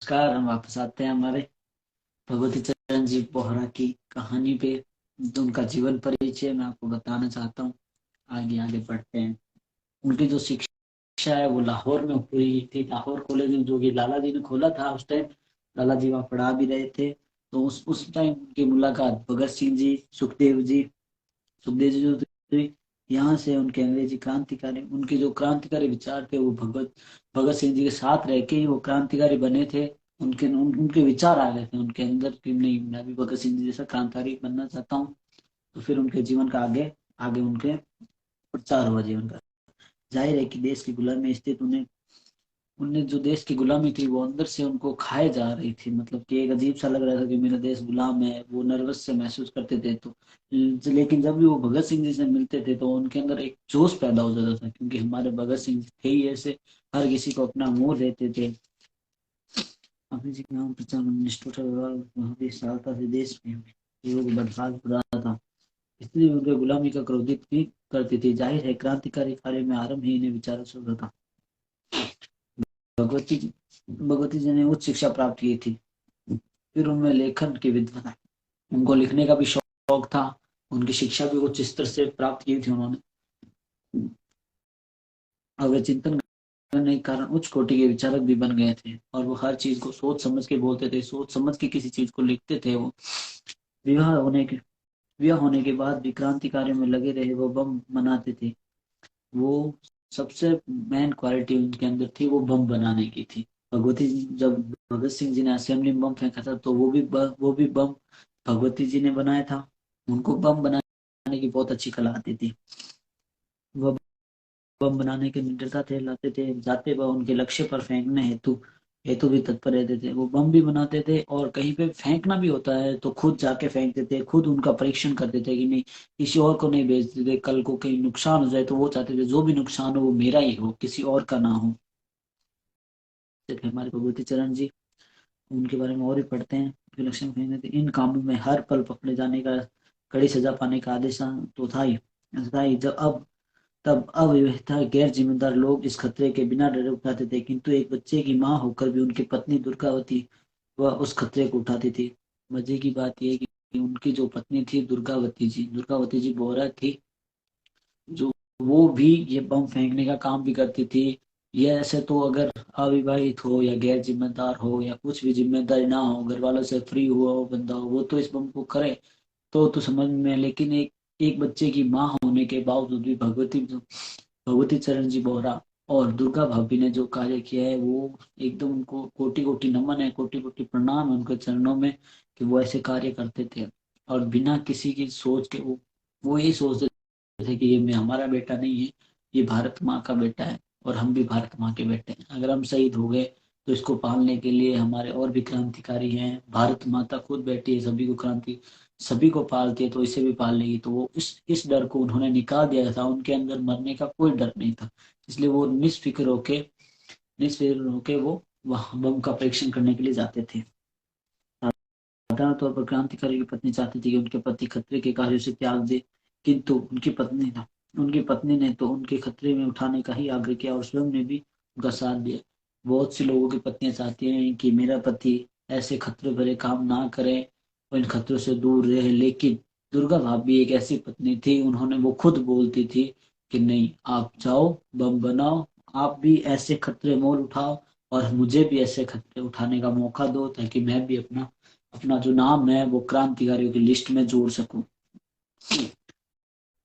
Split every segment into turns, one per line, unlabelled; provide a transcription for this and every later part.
नमस्कार। हम वापस आते हैं हमारे भगवती चरण जी बोहरा की कहानी पे। जो उनका जीवन परिचय मैं आपको बताना चाहता हूँ। आगे आगे बढ़ते हैं। उनकी जो शिक्षा है वो लाहौर में हुई थी। लाहौर कॉलेज में जो कि लाला जी ने खोला था उस टाइम। लाला जी वहाँ पढ़ा भी रहे थे। तो उस टाइम उनकी मुलाकात भगत सिंह जी, सुखदेव जी जो थे, यहाँ से उनके अंग्रेजी क्रांतिकारी, उनके जो क्रांतिकारी विचार थे वो भगत भगत सिंह जी के साथ रह के ही वो क्रांतिकारी बने थे। उनके विचार आ गए थे उनके अंदर कि नहीं, मैं भी भगत सिंह जी जैसा क्रांतिकारी बनना चाहता हूँ। तो फिर उनके जीवन का आगे आगे उनके प्रचार हुआ जीवन का। जाहिर है कि देश की गुलामी में स्थित उन्हें उन्हें जो देश की गुलामी थी वो अंदर से उनको खाए जा रही थी। मतलब कि एक अजीब सा लग रहा था कि मेरा देश गुलाम है। वो नर्वस से महसूस करते थे। तो लेकिन जब भी वो भगत सिंह जी से मिलते थे तो उनके अंदर एक जोश पैदा हो जाता था, क्योंकि हमारे भगत सिंह जी थे ही ऐसे। हर किसी को अपना मोह देते थे। अपने जी नाम प्रचार निष्ठुर वहाँ भी सालता से देश में लोग बर्बाद हो रहा था। इसलिए उनके गुलामी का क्रोधित भी करती थी। जाहिर है क्रांतिकारी कार्य में आरंभ ही इन्हें विचारों से होता था। भगवती भगवती जी ने उच्च शिक्षा प्राप्त की थी। फिर उनमें लेखन की विद्वता, उनको लिखने का भी शौक था। उनकी शिक्षा भी उच्च स्तर से प्राप्त की थी उन्होंने। और वे चिंतन करने के कारण उच्च कोटि के विचारक भी बन गए थे। और वो हर चीज को सोच समझ के बोलते थे, सोच समझ के किसी चीज को लिखते थे। वो विवाह होने के विवाह होने के बाद भी क्रांति कार्य में लगे रहे। वो बम बनाते थे। वो सबसे मेन क्वालिटी उनके अंदर थी, वो बम बनाने की थी। भगवती जब भगत सिंह जी ने असेंबली में बम फेंका था तो वो भी बम भगवती जी ने बनाया था। उनको बम बनाने की बहुत अच्छी कला आती थी। वो बम बनाने के निडरता थे, लाते थे, जाते वह उनके लक्ष्य पर फेंकने हेतु हेतु भी तत्पर रहते थे। वो बम भी बनाते थे और कहीं पे फेंकना भी होता है तो खुद जाके फेंकते थे। खुद उनका परीक्षण करते थे कि नहीं, किसी और को नहीं भेजते थे। कल को कहीं नुकसान हो जाए तो वो चाहते थे जो भी नुकसान हो वो मेरा ही हो, किसी और का ना हो। जैसे हमारे भगवती चरण जी, उनके बारे में और भी पढ़ते हैं। उनके लक्षण कहेंगे तो इन कामों में हर पल पकड़े जाने का, कड़ी सजा पाने का आदेश तो था ही। जब अब तब अव्यवस्था गैर जिम्मेदार लोग इस खतरे के बिना डरे उठाते थे, किंतु एक बच्चे की मां होकर भी उनकी पत्नी दुर्गावती वह उस खतरे को उठाती थी। मजे की बात यह है कि उनकी जो पत्नी थी दुर्गावती जी बोहरा थी, जो वो भी ये बम फेंकने का काम भी करती थी। ये ऐसे तो अगर अविवाहित हो या गैर जिम्मेदार हो या कुछ भी जिम्मेदारी ना हो, घर वालों से फ्री हुआ हो बंदा हो, वो तो इस बम को करे तो समझ में। लेकिन एक एक बच्चे की माँ होने के बावजूद भी भगवती चरण जी बोहरा और दुर्गा भाभी ने जो कार्य किया है वो एकदम उनको कोटि कोटि नमन है, कोटि कोटि प्रणाम है उनके चरणों में कि वो ऐसे कार्य करते थे। और बिना किसी की सोच के वो यही सोचते थे कि ये मैं हमारा बेटा नहीं है, ये भारत माँ का बेटा है और हम भी भारत माँ के बेटे हैं। अगर हम शहीद हो गए तो इसको पालने के लिए हमारे और भी क्रांतिकारी हैं। भारत माता खुद बैठी है, सभी को पालती है तो इसे भी पाल लेगी। तो वो इस डर को उन्होंने निकाल दिया था। उनके अंदर मरने का कोई डर नहीं था। इसलिए वो निष्फिक्र होके वो वहां बम का परीक्षण करने के लिए जाते थे। साधारण तौर पर क्रांतिकारी की पत्नी चाहती थी कि उनके पति खतरे के कार्यों से त्याग दे, किंतु उनकी पत्नी ने तो उनके खतरे में उठाने का ही आग्रह किया और स्वयं ने भी उनका साथ दिया। बहुत सी लोगों की पत्नियां चाहती हैं कि मेरा पति ऐसे खतरे भरे काम ना करे और इन खतरों से दूर रहे, लेकिन दुर्गा भाभी एक ऐसी पत्नी थी, उन्होंने वो खुद बोलती थी कि नहीं, आप जाओ, बम बनाओ, आप भी ऐसे खतरे मोल उठाओ और मुझे भी ऐसे खतरे उठाने का मौका दो, ताकि मैं भी अपना अपना जो नाम है वो क्रांतिकारियों की लिस्ट में जोड़ सकूं।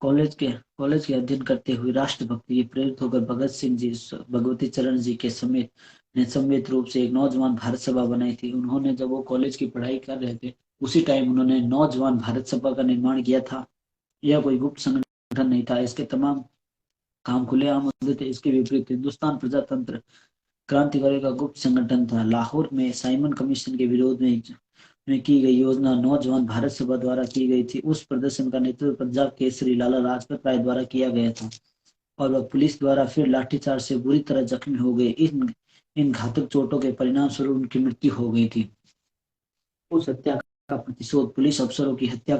कॉलेज के अध्ययन करते हुए राष्ट्रभक्ति ये प्रेरित होकर भगत सिंह जी भगवती चरण जी के समेत ने संयुक्त रूप से एक नौजवान भारत सभा बनाई थी। उन्होंने जब वो कॉलेज की पढ़ाई कर रहे थे उसी टाइम उन्होंने नौजवान भारत सभा का निर्माण किया था। यह कोई गुप्त संगठन नहीं था, इसके तमाम काम खुलेआम होते थे। इसके विपरीत हिंदुस्तान प्रजातंत्र क्रांतिकारियों का गुप्त संगठन था। लाहौर में साइमन कमीशन के विरोध में की गई योजना नौजवान भारत सभा द्वारा की गई थी। उस प्रदर्शन का नेतृत्व पंजाब केसरी लाला लाजपत राय द्वारा किया गया था और वह पुलिस द्वारा फिर लाठीचार्ज से बुरी तरह जख्मी हो गए। इन घातक चोटों के परिणाम स्वरूप उनकी मृत्यु हो गई थी। उस हत्या का प्रतिशोध पुलिस अफसरों की हत्या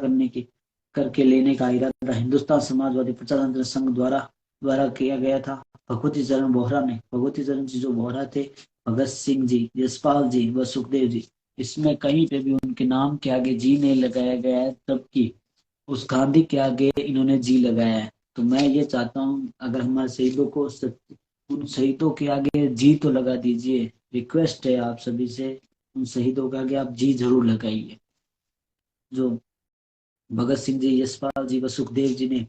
करके लेने का इरादा हिंदुस्तान समाजवादी प्रजातंत्र संघ द्वारा द्वारा किया गया था। भगवती चरण जी जो बोहरा थे, भगत सिंह जी, यशपाल जी व सुखदेव जी, इसमें कहीं पे भी उनके नाम के आगे जी नहीं लगाया गया है, जबकि उस गांधी के आगे इन्होंने जी लगाया है। तो मैं ये चाहता हूँ, अगर हमारे शहीदों को उन शहीदों के आगे जी तो लगा दीजिए। रिक्वेस्ट है आप सभी से, उन शहीदों के आगे आप जी जरूर लगाइए। जो भगत सिंह जी, यशपाल जी व सुखदेव जी ने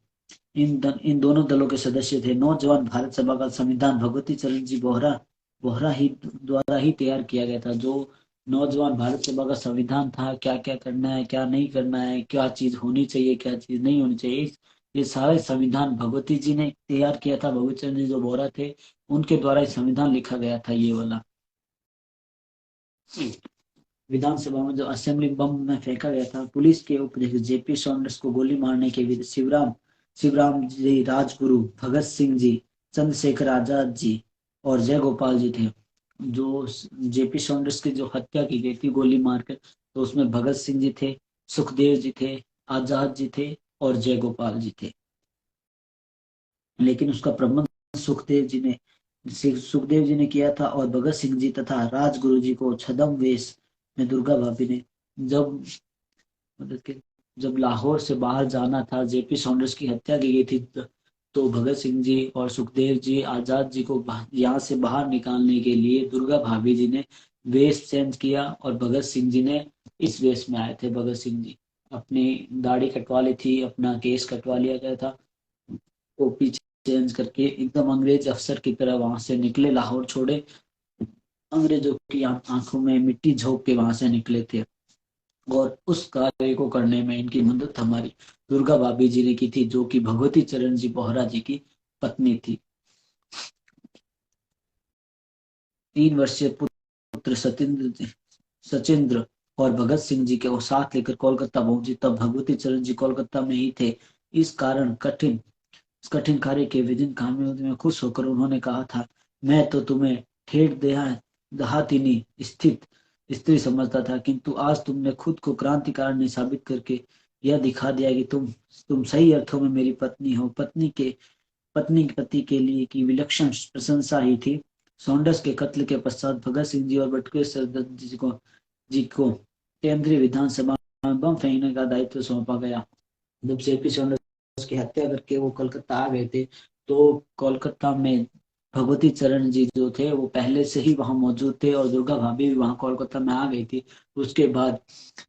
इन दोनों दलों के सदस्य थे। नौजवान भारत सभा का संविधान भगवती चरण जी बोहरा बोहरा ही द्वारा ही तैयार किया गया था। जो नौजवान भारत सभा का संविधान था, क्या क्या करना है, क्या नहीं करना है, क्या चीज होनी चाहिए, क्या चीज नहीं होनी चाहिए, ये सारे संविधान भगवती जी ने तैयार किया था। भगवती चरण जी जो बोहरा थे, उनके द्वारा ही संविधान लिखा गया था ये वाला। विधानसभा में जो असेंबली बम में फेंका गया था, पुलिस के उपाध्यक्ष जेपी सॉन्डर्स को गोली मारने के विरुद्ध शिवराम जी राजगुरु, भगत सिंह जी, चंद्रशेखर आजाद जी और जय गोपाल जी थे। जो जेपी सॉन्डर्स की जो हत्या की गई थी गोली मारकर, तो उसमें भगत सिंह जी थे, सुखदेव जी थे, आजाद जी थे और जय गोपाल जी थे। लेकिन उसका प्रबंध सुखदेव जी ने किया था, और भगत सिंह जी तथा राजगुरु जी को छद्म वेश में दुर्गा भाभी ने जब मतलब कि जब लाहौर से बाहर जाना था, जेपी सॉन्डर्स की हत्या की गई थी, तो भगत सिंह जी और सुखदेव जी, आजाद जी को यहाँ से बाहर निकालने के लिए दुर्गा भाभी जी ने वेश चेंज किया, और भगत सिंह जी ने इस वेश में आए थे। भगत सिंह जी अपनी दाढ़ी कटवा ली थी, अपना केस कटवा लिया गया था, टोपी चेंज करके एकदम अंग्रेज अफसर की तरह वहां से निकले, लाहौर छोड़े। अंग्रेजों की आंखों में मिट्टी झोंक के वहां से निकले थे। और उस कार्य को करने में इनकी मदद हमारी दुर्गा भाभी जी ने की थी, जो कि भगवती चरण जी बोहरा जी की पत्नी थी। 3 वर्षीय पुत्र सचिंद्र और भगत सिंह जी के वो साथ लेकर कोलकाता पहुंची, तब भगवती चरण जी कोलकाता में ही थे। इस कारण कठिन कार्य के विभिन्न कामों में खुश होकर उन्होंने कहा था, मैं तो तुम्हें ठेठ देहातिनी स्थित स्त्री समझता था, किंतु आज तुमने खुद को क्रांतिकारिणी साबित करके यह दिखा दिया कि तुम सही अर्थों में मेरी पत्नी हो। पत्नी के पति के लिए की विलक्षण प्रशंसा ही थी। सॉन्डर्स के कत्ल के पश्चात भगत सिंह जी और बटुकेश्वर दत्त जी को केंद्रीय विधानसभा में बम फेंकने का दायित्व सौंपा गया। जब जेपी सॉन्डर्स की हत्या करके वो कोलकाता आ गए थे, तो कोलकाता में भगवती चरण जी जो थे वो पहले से ही वहां मौजूद थे, और दुर्गा भाभी भी वहां कोलकाता में आ गई थी। उसके बाद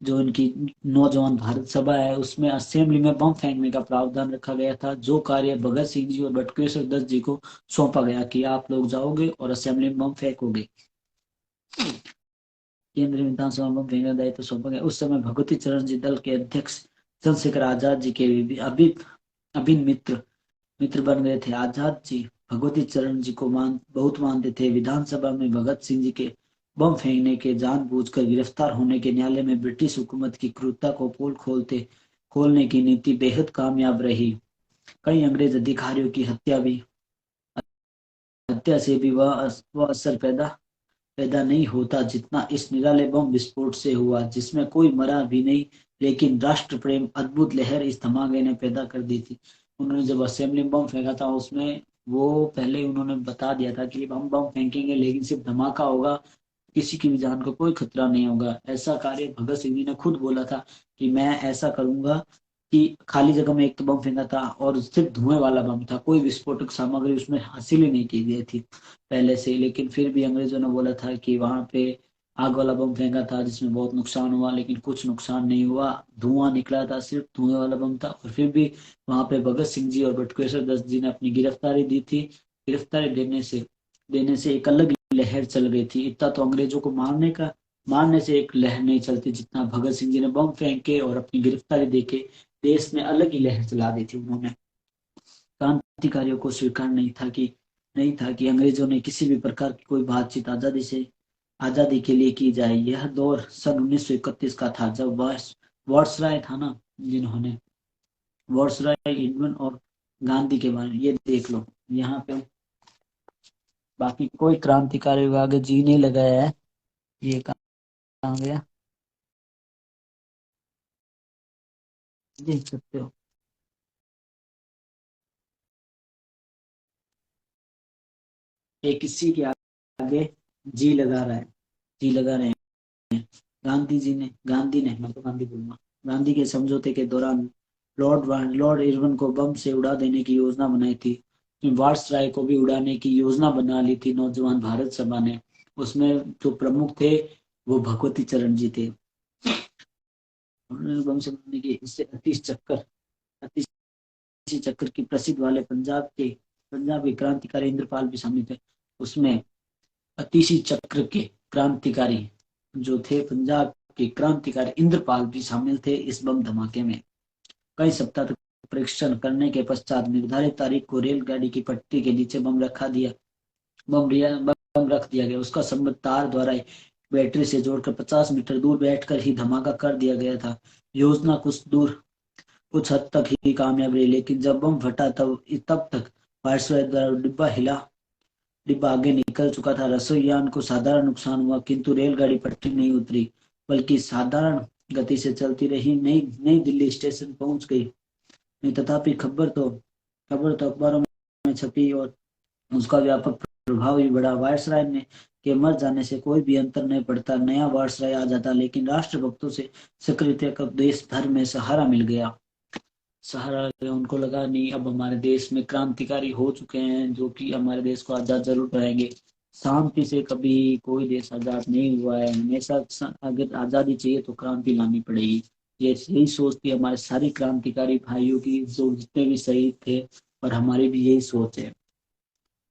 जो इनकी नौजवान भारत सभा है, उसमें असेंबली में बम फेंकने का प्रावधान रखा गया था, जो कार्य भगत सिंह जी और बटुकेश्वर दत्त जी को सौंपा गया कि आप लोग जाओगे और असेंबली में बम फेंकोगे। केंद्रीय विधानसभा में बम फेंकने का दायित्व सौंपा गया। उस समय भगवती चरण जी दल के अध्यक्ष चंद्रशेखर आजाद जी के भी अभिन्न मित्र बन गए थे। आजाद जी भगवती चरण जी को बहुत मानते थे। विधानसभा में भगत सिंह जी के बम फेंकने के जानबूझकर गिरफ्तार होने के न्यायालय में ब्रिटिश हुकूमत की क्रूरता को पोल खोलने की नीति बेहद कामयाब रही। कई अंग्रेज अधिकारियों की हत्या से भी वह असर पैदा नहीं होता जितना इस निराले बम विस्फोट से हुआ, जिसमें कोई मरा भी नहीं, लेकिन राष्ट्र प्रेम अद्भुत लहर इस धमाके ने पैदा कर दी थी। उन्होंने जब असेंबली में बम फेंका था, उसमें वो पहले उन्होंने बता दिया था कि हम बम फेंकेंगे लेकिन सिर्फ धमाका होगा, किसी की भी जान को कोई खतरा नहीं होगा। ऐसा कार्य भगत सिंह जी ने खुद बोला था कि मैं ऐसा करूंगा कि खाली जगह में एक तो बम फेंका था, और सिर्फ धुएं वाला बम था, कोई विस्फोटक सामग्री उसमें हासिल ही नहीं की गई थी पहले से। लेकिन फिर भी अंग्रेजों ने बोला था कि वहां पे आग वाला बम फेंका था जिसमें बहुत नुकसान हुआ, लेकिन कुछ नुकसान नहीं हुआ, धुआं निकला था, सिर्फ धुएं वाला बम था। और फिर भी वहां पे भगत सिंह जी और बटुकेश्वर दत्त जी ने अपनी गिरफ्तारी दी थी। गिरफ्तारी देने से एक अलग लहर चल गई थी। इतना तो अंग्रेजों को मारने से एक लहर नहीं चलती, जितना भगत सिंह जी ने बम फेंक के और अपनी गिरफ्तारी देके देश में अलग ही लहर चला दी थी। उन्होंने क्रांतिकारियों को स्वीकार नहीं था कि अंग्रेजों ने किसी भी प्रकार की कोई बातचीत आजादी के लिए की जाए। यह दौर सन 1931 का था, जब वायसराय था ना, जिन्होंने वायसराय इंडमैन और गांधी के बारे में ये देख लो यहाँ पे। बाकी कोई क्रांतिकारी को आगे जी नहीं लगाया है। ये कहाँ गया, देख सकते हो। एक किसी के आगे जी लगा रहा है, जी लगा रहे हैं। गांधी ने मैं तो गांधी बोलूंगा, गांधी के समझौते के दौरान लॉर्ड इरविन को बम से उड़ा देने की योजना बनाई थी। वायसराय को भी उड़ाने की योजना बना ली थी नौजवान भारत सभा ने। उसमें जो प्रमुख थे वो भगवती चरण जी थे। उन्होंने बम से उड़ाने की इससे अतीश चक्र की प्रसिद्ध वाले पंजाब के क्रांतिकारी इंद्रपाल भी शामिल थे उसमें। अतीशी चक्र के क्रांतिकारी जो थे पंजाब के क्रांतिकारी इंद्रपाल भी शामिल थे इस बम धमाके में। कई सप्ताह तक परीक्षण करने के पश्चात निर्धारित तारीख को रेलगाड़ी की पट्टी के नीचे बम रख दिया गया। उसका संबंध तार द्वारा बैटरी से जोड़कर 50 मीटर दूर बैठकर ही धमाका कर दिया गया था। योजना कुछ हद तक ही कामयाब रही, लेकिन जब बम फटा तब तक वायसराय द्वारा डिब्बा आगे निकल चुका था। रसोईयान को साधारण नुकसान हुआ, किंतु रेलगाड़ी पटरी नहीं उतरी, बल्कि साधारण गति से चलती रही। नई नई दिल्ली स्टेशन पहुंच गई। तथापि खबर तो अखबारों में छपी और उसका व्यापक प्रभाव भी बढ़ा। वायसराय ने के मर जाने से कोई भी अंतर नहीं पड़ता, नया वायसराय आ जाता, लेकिन राष्ट्रभक्तों से सक्रियता का देश भर में सहारा मिल गया। सहारा उनको लगा नहीं, अब हमारे देश में क्रांतिकारी हो चुके हैं जो कि हमारे देश को आजाद जरूर कराएंगे। शांति से कभी कोई देश आजाद नहीं हुआ है, हमेशा अगर आजादी चाहिए तो क्रांति लानी पड़ेगी। ये यही सोच थी हमारे सारी क्रांतिकारी भाइयों की, जो जितने भी शहीद थे, और हमारी भी यही सोच है।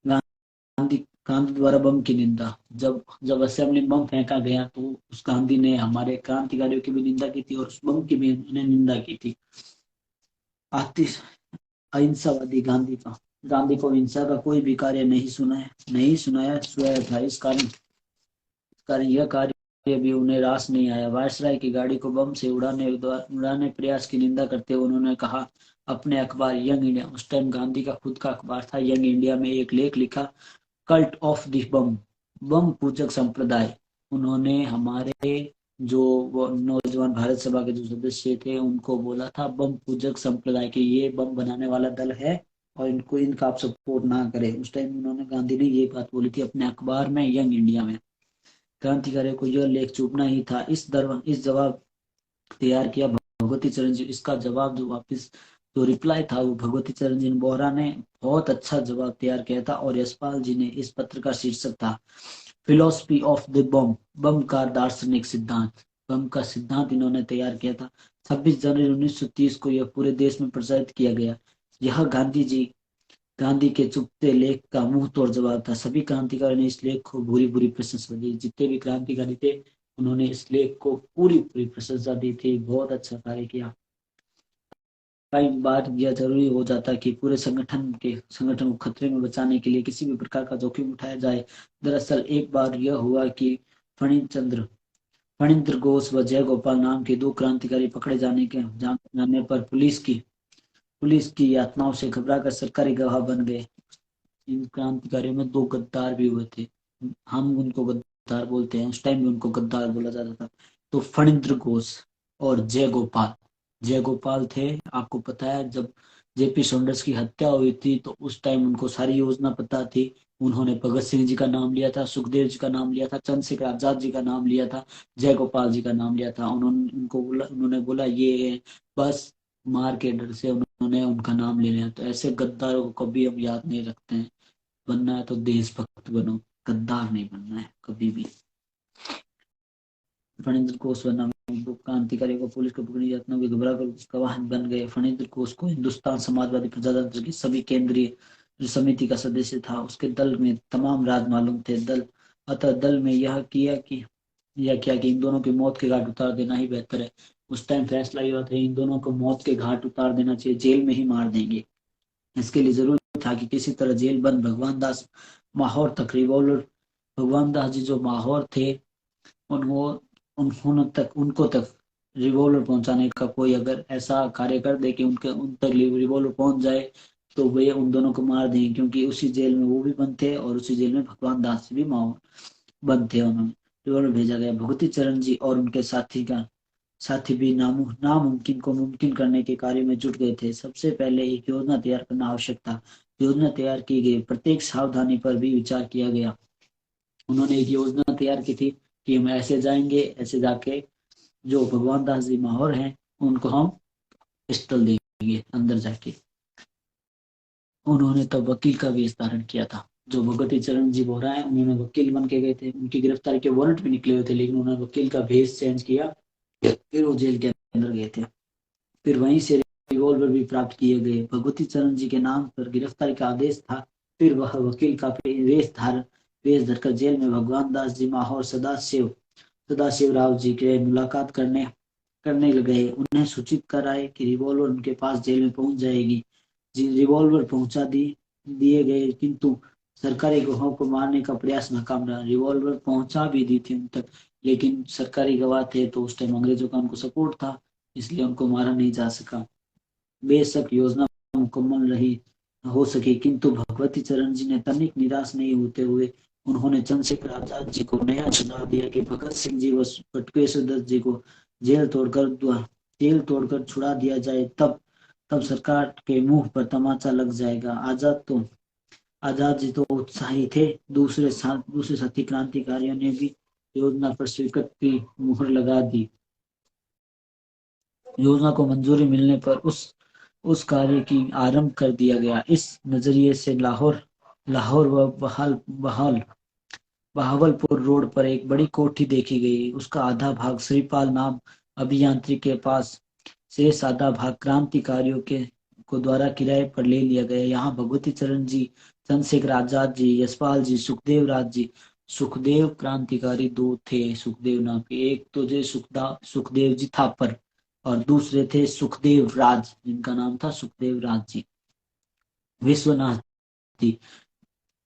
गांधी गांधी द्वारा बम की निंदा। जब जब असेंबली में बम फेंका गया तो उस गांधी ने हमारे क्रांतिकारियों की भी निंदा की थी और उस बम की भी उन्होंने निंदा की थी। आतिश अहिंसावादी गांधी को हिंसा का कोई भी कार्य नहीं सुनाया सुनाया था। इस कारण यह कार्य भी उन्हें रास नहीं आया। वायसराय की गाड़ी को बम से उड़ाने प्रयास की निंदा करते हुए उन्होंने कहा अपने अखबार यंग इंडिया, उस टाइम गांधी का खुद का अखबार था यंग इंडिया, में एक लेख लिखा, कल्ट ऑफ द बम पूजक संप्रदाय। उन्होंने हमारे जो वो नौजवान भारत सभा के जो सदस्य थे उनको बोला था बम पूजक संप्रदाय के, ये बम बनाने वाला दल है और इनका आप सपोर्ट ना करें। उस टाइम उन्होंने गांधी ने ये बात बोली थी अपने अखबार में यंग इंडिया में। क्रांतिकारियों को यह लेख चूपना ही था। इस जवाब तैयार किया भगवती चरण जी। इसका जवाब जो रिप्लाई था वो भगवती चरण जी बोहरा ने बहुत अच्छा जवाब तैयार किया था, और यशपाल जी ने इस पत्र का शीर्षक था फिलोसफी ऑफ द बम का दार्शनिक सिद्धांत। बम का सिद्धांत इन्होंने तैयार किया था। 26 जनवरी 1930 को यह पूरे देश में प्रचारित किया गया। यह गांधी के चुपते लेख का मुंह तोड़ जवाब था। सभी क्रांतिकारियों ने इस लेख को भूरी भूरी प्रशंसा दी। जितने भी क्रांतिकारी थे उन्होंने इस लेख को पूरी पूरी प्रशंसा दी थी, बहुत अच्छा कार्य किया। कई बार यह जरूरी हो जाता है कि पूरे संगठन को खतरे में बचाने के लिए किसी भी प्रकार का जोखिम उठाया जाए। दरअसल एक बार यह हुआ कि फणिचंद्र फणींद्र घोष व जय गोपाल नाम के दो क्रांतिकारी पकड़े जाने पर पुलिस की यातनाओं से घबराकर सरकारी गवाह बन गए। इन क्रांतिकारियों में दो गद्दार भी हुए थे, हम उनको गद्दार बोलते हैं, उस टाइम भी उनको गद्दार बोला जाता था। तो फणींद्र घोष और जय गोपाल थे। आपको पता है जब जेपी सॉन्डर्स की हत्या हुई थी तो उस टाइम उनको सारी योजना पता थी। उन्होंने भगत सिंह जी का नाम लिया था, सुखदेव जी का नाम लिया था, चंद्रशेखर आजाद जी का नाम लिया था, जय गोपाल जी का नाम लिया था। उन्होंने बोला ये बस मार के डर से उन्होंने उनका नाम ले लिया। तो ऐसे गद्दारों को कभी हम याद नहीं रखते हैं। बनना है तो देशभक्त बनो, गद्दार नहीं बनना है कभी भी। फणींद्र घोष बना क्रांतिकारी को पुलिस को पकड़ने यत्नों में घबरा कर गवाह बन गए। फणींद्र घोष को हिंदुस्तान समाजवादी प्रजातंत्र की सभी केंद्रीय समिति का सदस्य था। उसके दल में तमाम राज मालूम थे। दल में यह किया कि इन दोनों की मौत के घाट उतार देना ही बेहतर है। उस टाइम फैसला ये हुआ था इन दोनों को मौत के घाट उतार देना चाहिए, जेल में ही मार देंगे। इसके लिए जरूरी था कि किसी तरह जेल बंद भगवान दास माहौर तक रिवॉल्वर भगवान दास जी जो माहौर थे उनको तक रिवॉल्वर पहुंचाने का कोई अगर ऐसा कार्य कर दे कि उन तक रिवॉल्वर पहुंच जाए तो वे उन दोनों को मार देंगे, क्योंकि उसी जेल में वो भी बंद थे और उसी जेल में भगवान दास जी भी बंद थे। उन्होंने रिवॉल्वर भेजा गया। भगवती चरण जी और उनके साथी भी नामुमकिन को मुमकिन करने के कार्य में जुट गए थे। सबसे पहले एक योजना तैयार करना आवश्यक था। योजना तैयार की गई, प्रत्येक सावधानी पर भी विचार किया गया। उन्होंने एक योजना तैयार की थी कि हम ऐसे जाएंगे, ऐसे जाके जो भगवान दास जी माहौर हैं उनको हम पिस्टल देंगे अंदर जाके। उन्होंने तब वकील का वेश धारण किया था। जो भगवती चरण जी बोरा है उन्होंने वकील बन के गए थे, उनकी गिरफ्तारी के वारंट भी निकले हुए थे, लेकिन उन्होंने वकील का भेष चेंज किया, फिर वो जेल के अंदर गए थे। फिर वहीं से रिवॉल्वर भी प्राप्त किए गए। भगवती चरण जी के नाम पर गिरफ्तारी का आदेश था। फिर वह वकील का वेश धरकर जेल में भगवान दास जी माहौर सदाशिव राव जी के मुलाकात करने गए। उन्हें सूचित कराए कि रिवॉल्वर उनके पास जेल में पहुंच जाएगी। जी रिवॉल्वर दिए गए, किंतु सरकारी गवाहों को मारने का प्रयास नाकाम रहा। रिवॉल्वर पहुंचा भी दी थी उन तक, लेकिन सरकारी गवाह थे तो उस टाइम अंग्रेजों का उनको सपोर्ट था, इसलिए उनको मारा नहीं जा सका। बेशक योजना मुकम्मल रही हो सकी, किंतु भगवती चरण जी ने तनिक निराश नहीं होते हुए उन्होंने चंद्रशेखर आजाद जी को नया सुझाव दिया कि भगत सिंह जी व बटुकेश्वर दत्त जी को जेल तोड़कर छुड़ा दिया जाए, तब तब सरकार के मुंह पर तमाचा लग जाएगा। आजाद जी तो उत्साही थे। दूसरे साथी क्रांतिकारियों ने भी योजना पर स्वीकृति की मुहर लगा दी। योजना को मंजूरी मिलने पर उस कार्य की आरंभ कर दिया गया। इस नजरिए से लाहौर व बहावलपुर रोड पर एक बड़ी कोठी देखी गई। उसका आधा भाग श्रीपाल नाम अभियांत्रिक के पास, शेष आधा भाग क्रांतिकारियों के को द्वारा किराए पर ले लिया गया। यहाँ भगवती चरण जी, चंद्रशेखर आजाद जी, यशपाल जी, सुखदेव राज जी, सुखदेव क्रांतिकारी दो थे सुखदेव नाम के, एक तो जो सुखदेव जी थापर और दूसरे थे सुखदेव राज, जिनका नाम था सुखदेव राज जी। विश्वनाथ जी,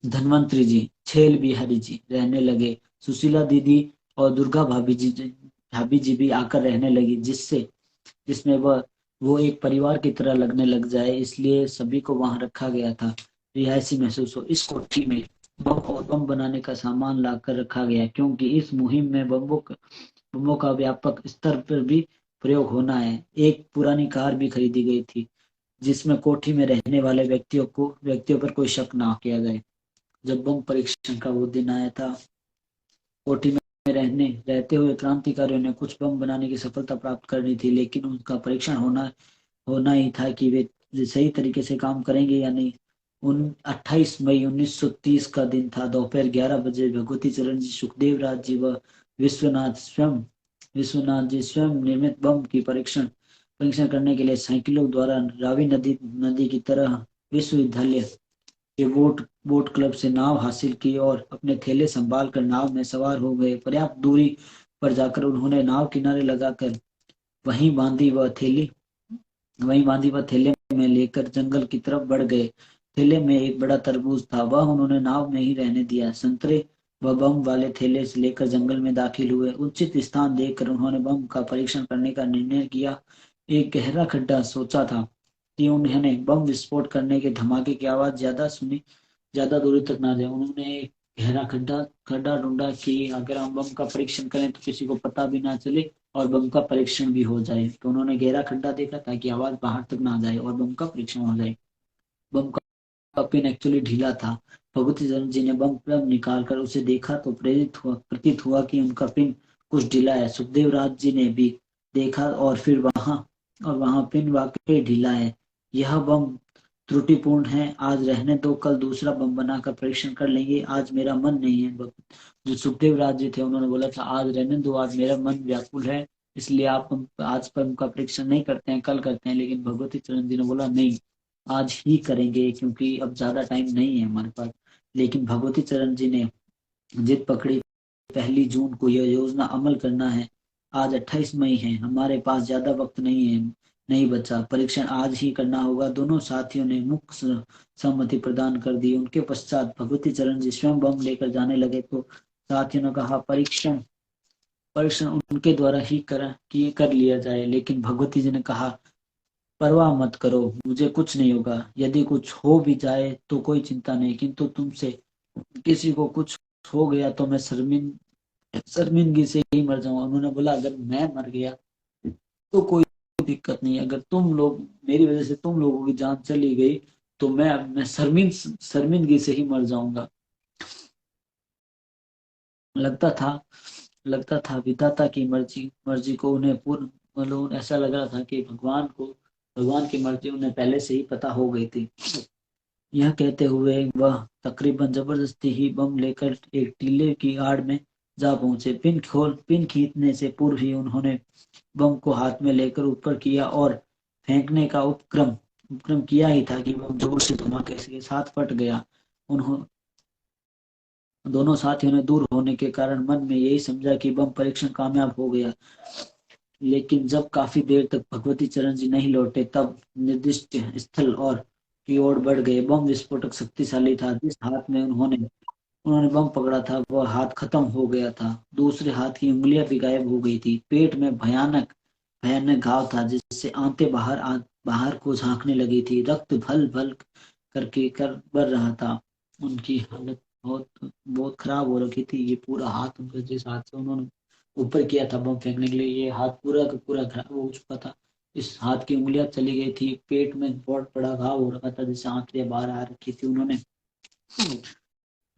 धनवंतरी जी, छेल बिहारी जी रहने लगे। सुशीला दीदी और दुर्गा भाभी जी भी आकर रहने लगी, जिसमें वो एक परिवार की तरह लगने लग जाए, इसलिए सभी को वहां रखा गया था। रिहायशी महसूस हो। इस कोठी में बम और बम बनाने का सामान लाकर रखा गया, क्योंकि इस मुहिम में बमों का व्यापक स्तर पर भी प्रयोग होना है। एक पुरानी कार भी खरीदी गई थी, जिसमें कोठी में रहने वाले व्यक्तियों पर कोई शक ना किया जाए। जब बम परीक्षण का वो दिन आया था, कोठी में रहते हुए क्रांतिकारियों ने कुछ बम बनाने की सफलता प्राप्त करनी थी, लेकिन उनका परीक्षण होना ही था कि वे सही तरीके से काम करेंगे या नहीं। 28 मई 1930 का दिन था। दोपहर 11 बजे भगवती चरण जी, सुखदेव राज जी व विश्वनाथ जी स्वयं निर्मित बम की परीक्षण करने के लिए साइकिलों द्वारा रावी नदी की तरह विश्वविद्यालय के बोट क्लब से नाव हासिल की और अपने थैले संभाल कर नाव में सवार हो गए। पर्याप्त दूरी पर जाकर उन्होंने नाव किनारे लगाकर वहीं बांधी व थैले में लेकर जंगल की तरफ बढ़ गए। थैले में एक बड़ा तरबूज था, वह उन्होंने नाव में ही रहने दिया। संतरे व बम वाले थैले से लेकर जंगल में दाखिल हुए। उचित स्थान देखकर उन्होंने बम का परीक्षण करने का निर्णय किया। एक गहरा खड्डा सोचा था कि उन्होंने बम विस्फोट करने के धमाके की आवाज ज्यादा दूरी तक ना जाए। उन्होंने एक गहरा खड्डा ढूंढा कि अगर हम बम का परीक्षण करें तो किसी को पता भी ना चले और बम का परीक्षण भी हो जाए। तो उन्होंने गहरा खड्डा देखा ताकि आवाज बाहर तक ना जाए और बम का परीक्षण हो जाए। बम का पिन एक्चुअली ढीला था। भगवती चरण जी ने बम प्लग निकाल कर उसे देखा तो प्रतीत हुआ कि उनका पिन कुछ ढीला है। सुखदेव राज जी ने भी देखा और वहां पिन वाकई ढीला है। यह बम त्रुटिपूर्ण है, आज रहने दो, कल दूसरा बम बनाकर परीक्षण कर लेंगे, आज मेरा मन नहीं है। जो सुखदेव राज जी थे उन्होंने बोला था आज रहने दो, आज मेरा मन व्याकुल है, इसलिए आप आज बम का परीक्षण नहीं करते हैं, कल करते हैं। लेकिन भगवती चरण जी ने बोला नहीं, आज ही करेंगे, क्योंकि अब ज्यादा टाइम नहीं है हमारे पास। लेकिन भगवती चरण जी ने जिद पकड़ी, 1 जून को यह योजना अमल करना है। आज 28 मई है, हमारे पास ज्यादा वक्त नहीं बचा, परीक्षण आज ही करना होगा। दोनों साथियों ने मुख्य सहमति प्रदान कर दी। उनके पश्चात भगवती चरण जी स्वयं बम लेकर जाने लगे तो साथियों ने कहा परीक्षण परीक्षण उनके द्वारा ही कर लिया जाए। लेकिन भगवती जी ने कहा परवाह मत करो, मुझे कुछ नहीं होगा, यदि कुछ हो भी जाए तो कोई चिंता नहीं, किंतु तुमसे किसी को कुछ हो गया तो मैं शर्मिंदगी से ही मर जाऊंगा। उन्होंने बोला अगर मैं मर गया तो कोई दिक्कत नहीं, अगर तुम लोग मेरी वजह से तुम लोगों की जान चली गई तो मैं शर्मिंदगी से ही मर जाऊंगा। लगता था विधाता की मर्जी मर्जी को उन्हें पूर्ण, मतलब ऐसा लग रहा था कि भगवान की मर्जी उन्हें पहले से ही पता हो गई थी। यह कहते हुए वह तकरीबन जबरदस्ती ही बम लेकर एक टीले की आड़ में जा पहुंचे। पिन खींचने से पूर्व ही उन्होंने बम को हाथ में लेकर ऊपर किया और फेंकने का उपक्रम किया ही था कि बम जोर से धमाके के साथ फट गया। उन्हों दोनों साथियों ने दूर होने के कारण मन में यही समझा कि बम परीक्षण कामयाब हो गया। लेकिन जब काफी देर तक भगवती चरण जी नहीं लौटे, तब निर्दिष्ट स्थल और की ओर बढ़ गए। बम विस्फोटक शक्तिशाली था। जिस हाथ में उन्होंने उन्होंने बम पकड़ा था वह हाथ खत्म हो गया था। दूसरे हाथ की उंगलियां भी गायब हो गई थी। पेट में भयानक भयानक घाव था जिससे आंतें बाहर को झांकने लगी थी। रक्त भल भल करके कर बढ़ रहा था। उनकी हालत बहुत बहुत खराब हो रखी थी। ये पूरा हाथ उनका, जिस हाथ से उन्होंने ऊपर किया था बम फेंकने के लिए, ये हाथ पूरा का पूरा खराब हो चुका था। इस हाथ की उंगलियां चली गई थी। पेट में बहुत बड़ा घाव हो रखा था जिससे आंखें बाहर आ रखी थी। उन्होंने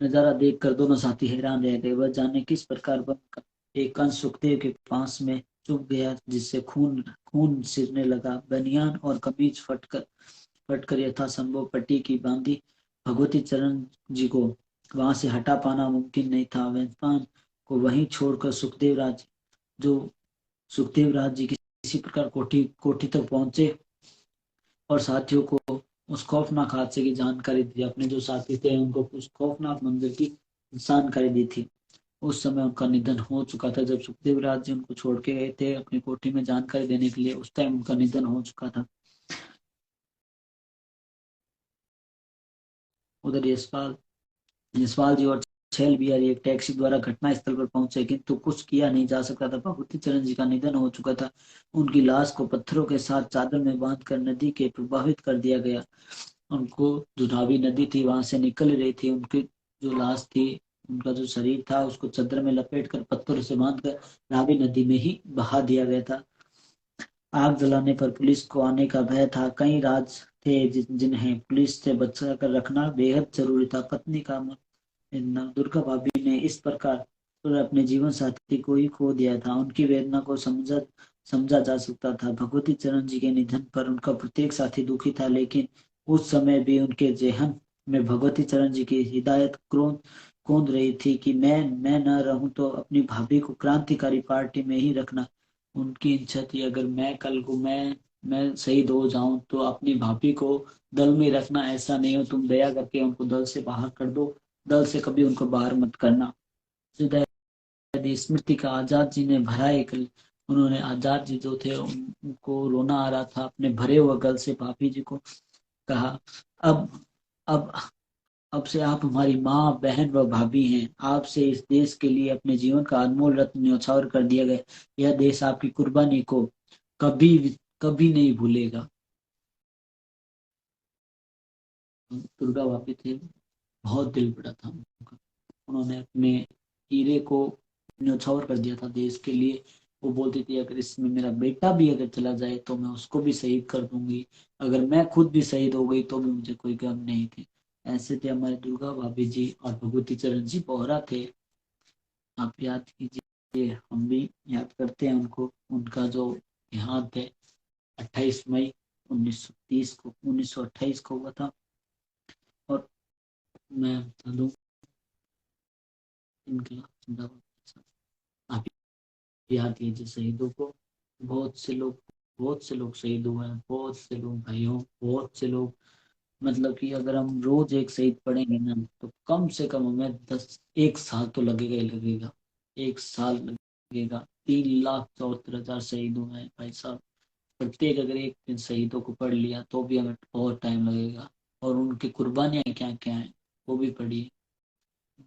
नजारा देखकर दोनों साथी हैरान रह गए। वह जाने किस प्रकार बम का एक अंश सुखदेव के पास में चुभ गया जिससे खून खून सिरने लगा। बनियान और कमीज फटकर यथासंभव पट्टी की बांधी। भगवती चरण जी को वहां से हटा पाना मुमकिन नहीं था। वेदपान को वहीं छोड़कर जो सुखदेव राज जी किसी प्रकार कोठी कोठी तक पहुंचे और साथियों को उस खौफनाक हादसे की जानकारी दी। अपने जो साथी थे उनको उस खौफनाक मंजर की जानकारी दी थी। उस समय उनका निधन हो चुका था। जब सुखदेव राज जी उनको छोड़ के गए थे अपनी कोठी में जानकारी देने के लिए, उस टाइम उनका निधन हो चुका था। उधर यशपाल यशपाल जी और छैल बिहारी एक टैक्सी द्वारा घटना स्थल पर पहुंचे, किंतु कुछ किया नहीं जा सकता था। भगवती चरण जी का निधन हो चुका था। उनकी लाश को पत्थरों के साथ चादर में बांधकर नदी के प्रवाहित कर दिया गया। उनको जो रावी नदी थी वहां से निकल रही थी। उनकी जो लाश थी, उनका जो शरीर था, उसको चादर में लपेट कर पत्थरों से बांधकर रावी नदी में ही बहा दिया गया था। आग जलाने पर पुलिस को आने का भय था। कई राज थे जिन्हें पुलिस से बचा कर रखना बेहद जरूरी था। पत्नी का दुर्गा भाभी ने इस प्रकार अपने जीवन साथी को ही खो दिया था। उनकी वेदना को समझा जा सकता था। भगवती चरण जी के निधन पर उनका प्रत्येक साथी दुखी था, लेकिन उस समय भी उनके जेहन में भगवती चरण जी की हिदायत कौंध रही थी कि मैं न रहूं तो अपनी भाभी को क्रांतिकारी पार्टी में ही रखना। उनकी इच्छा थी अगर मैं कल को मैं शहीद हो जाऊं तो अपनी भाभी को दल में रखना। ऐसा नहीं हो तुम दया करके उनको दल से बाहर कर दो, दल से कभी उनको बाहर मत करना। यदि स्मृति का आजाद जी ने भरा एक, उन्होंने आजाद जी जो थे उनको रोना आ रहा था, अपने भरे हुए गल से भाभी जी को कहा, अब अब अब से आप हमारी माँ बहन व भाभी हैं। आपसे इस देश के लिए अपने जीवन का अनमोल रत्न न्यौछावर कर दिया गया। यह देश आपकी कुर्बानी को कभी कभी नहीं भूलेगा। दुर्गा भाभी थे, बहुत दिल बड़ा था उनका। उन्होंने अपने हीरे को न्यौछावर कर दिया था देश के लिए। वो बोलती थी अगर इसमें मेरा बेटा भी अगर चला जाए तो मैं उसको भी शहीद कर दूंगी। अगर मैं खुद भी शहीद हो गई तो भी मुझे कोई गम नहीं थी। ऐसे थे हमारे दुर्गा भाभी जी। और भगवती चरण जी बोहरा थे, आप याद कीजिए, हम भी याद करते हैं उनको। उनका जो देहांत है 28 मई 1930 को 1928 को हुआ था। और मैं बता दूं, इनका जिंदाबाद। आप याद कीजिए शहीदों को। बहुत से लोग बहुत से लोग शहीद हुए हैं। बहुत से लोग भाइयों, बहुत से लोग, मतलब कि अगर हम रोज एक शहीद पढ़ेंगे ना तो कम से कम हमें 1 साल तो लगेगा ही लगेगा। 1 साल लगेगा। 3,74,000 शहीद हुए हैं भाई साहब। प्रत्येक अगर एक दिन शहीदों को पढ़ लिया तो भी हमें बहुत टाइम लगेगा। और उनकी कुर्बानियां क्या क्या हैं वो भी पढ़िए।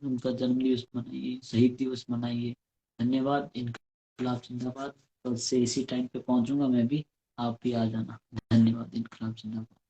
उनका जन्म दिवस मनाइए, शहीद दिवस मनाइए। धन्यवाद। इनकलाब जिंदाबाद। कल से इसी टाइम पे पहुंचूंगा मैं भी, आप भी आ जाना। धन्यवाद। इनकलाब जिंदाबाद।